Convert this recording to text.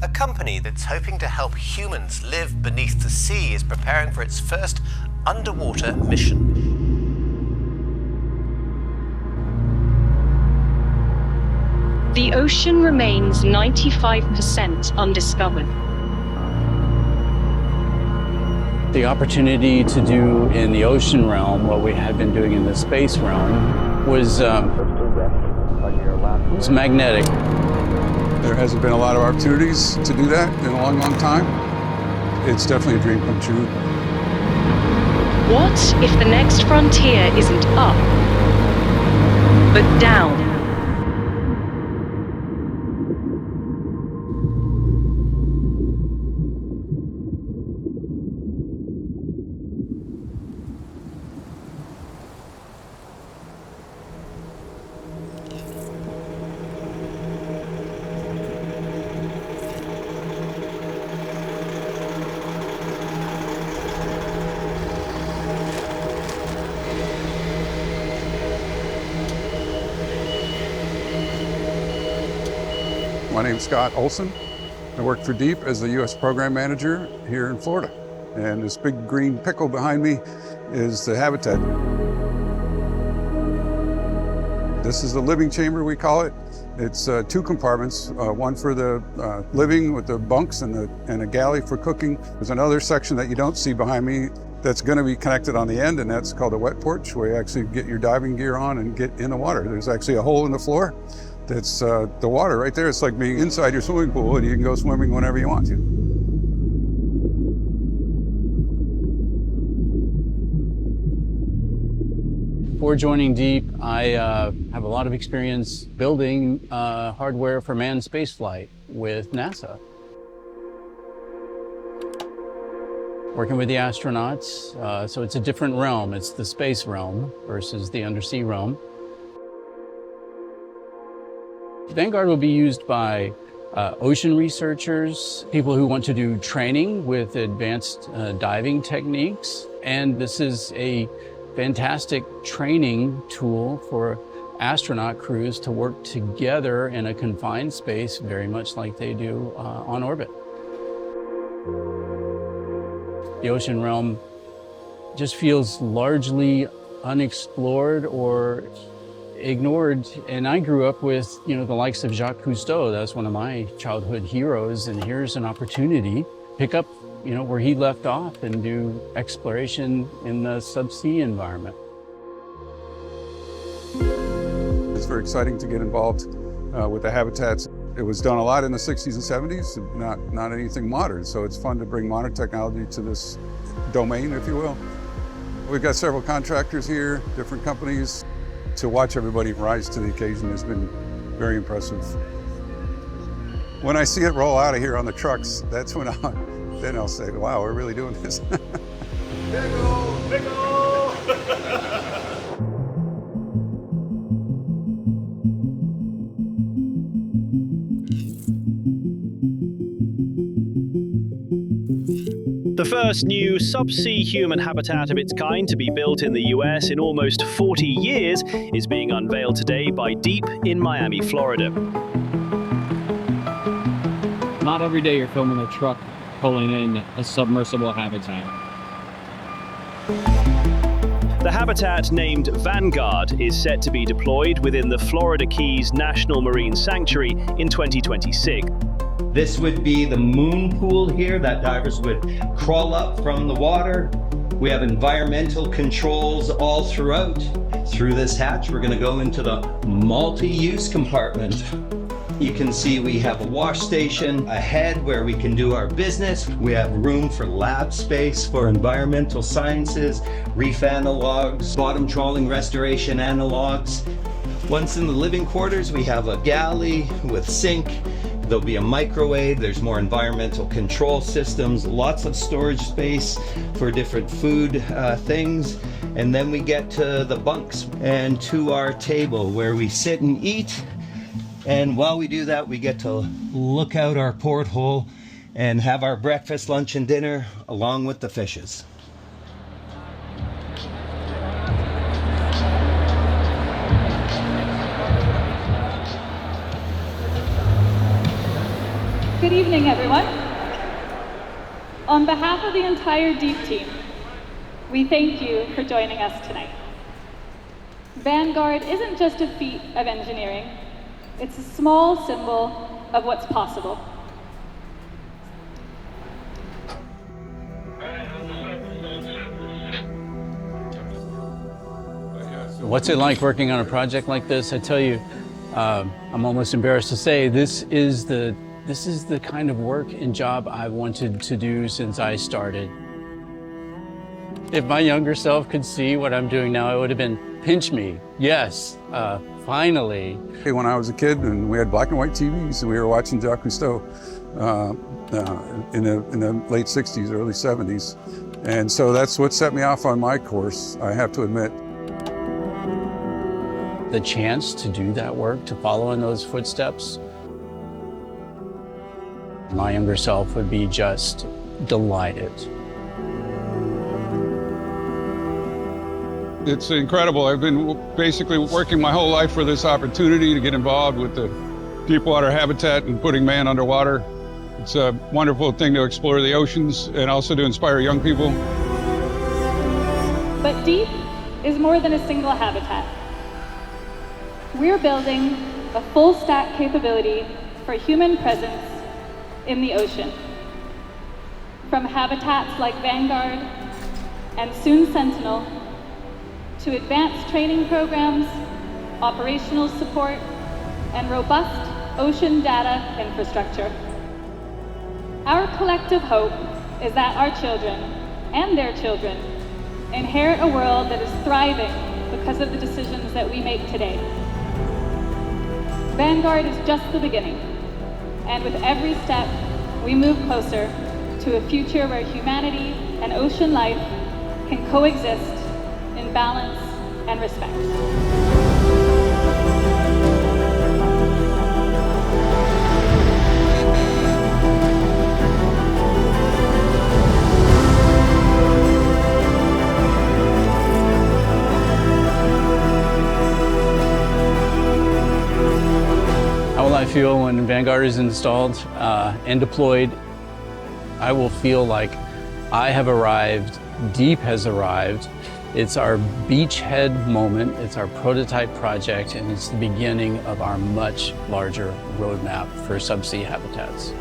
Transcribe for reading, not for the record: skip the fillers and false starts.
A company that's hoping to help humans live beneath the sea is preparing for its first underwater mission. The ocean remains 95% undiscovered. The opportunity to do in the ocean realm what we had been doing in the space realm was magnetic. There hasn't been a lot of opportunities to do that in a long, long time. It's definitely a dream come true. What if the next frontier isn't up, but down? My name's Scott Olson. I work for Deep as the U.S. Program Manager here in Florida. And this big green pickle behind me is the habitat. This is the living chamber, we call it. It's two compartments, one for the living with the bunks and a galley for cooking. There's another section that you don't see behind me that's going to be connected on the end, and that's called a wet porch, where you actually get your diving gear on and get in the water. There's actually a hole in the floor. That's the water right there. It's like being inside your swimming pool, and you can go swimming whenever you want to. Before joining Deep, I have a lot of experience building hardware for manned spaceflight with NASA. Working with the astronauts, so it's a different realm. It's the space realm versus the undersea realm. Vanguard will be used by ocean researchers, people who want to do training with advanced diving techniques. And this is a fantastic training tool for astronaut crews to work together in a confined space, very much like they do on orbit. The ocean realm just feels largely unexplored or ignored. And I grew up with, the likes of Jacques Cousteau. That's one of my childhood heroes. And here's an opportunity to pick up, where he left off and do exploration in the subsea environment. It's very exciting to get involved with the habitats. It was done a lot in the 60s and 70s, not anything modern. So it's fun to bring modern technology to this domain, if you will. We've got several contractors here, different companies. To watch everybody rise to the occasion has been very impressive. When I see it roll out of here on the trucks, that's when I'll say, wow, we're really doing this. Big ol'. The first new subsea human habitat of its kind to be built in the US in almost 40 years is being unveiled today by Deep in Miami, Florida. Not every day you're filming a truck pulling in a submersible habitat. The habitat, named Vanguard, is set to be deployed within the Florida Keys National Marine Sanctuary in 2026. This would be the moon pool here that divers would crawl up from the water. We have environmental controls all throughout. Through this hatch, we're going to go into the multi-use compartment. You can see we have a wash station ahead where we can do our business. We have room for lab space for environmental sciences, reef analogs, bottom trawling restoration analogs. Once in the living quarters, we have a galley with sink. There'll be a microwave, there's more environmental control systems, lots of storage space for different food things. And then we get to the bunks and to our table where we sit and eat. And while we do that, we get to look out our porthole and have our breakfast, lunch, and dinner along with the fishes. Good evening, everyone. On behalf of the entire DEEP team, we thank you for joining us tonight. Vanguard isn't just a feat of engineering, it's a small symbol of what's possible. What's it like working on a project like this? I tell you, I'm almost embarrassed to say, this is the kind of work and job I've wanted to do since I started. If my younger self could see what I'm doing now, it would have been, pinch me, yes, finally. When I was a kid and we had black and white TVs and we were watching Jacques Cousteau in the late 60s, early 70s. And so that's what set me off on my course, I have to admit. The chance to do that work, to follow in those footsteps, my younger self would be just delighted. It's incredible. I've been basically working my whole life for this opportunity to get involved with the deep water habitat and putting man underwater. It's a wonderful thing to explore the oceans and also to inspire young people. But DEEP is more than a single habitat. We're building a full stack capability for human presence in the ocean. From habitats like Vanguard and soon Sentinel, to advanced training programs, operational support, and robust ocean data infrastructure. Our collective hope is that our children and their children inherit a world that is thriving because of the decisions that we make today. Vanguard is just the beginning, and with every step, we move closer to a future where humanity and ocean life can coexist in balance and respect. How will I feel when Vanguard is installed and deployed? I will feel like I have arrived, DEEP has arrived. It's our beachhead moment, it's our prototype project, and it's the beginning of our much larger roadmap for subsea habitats.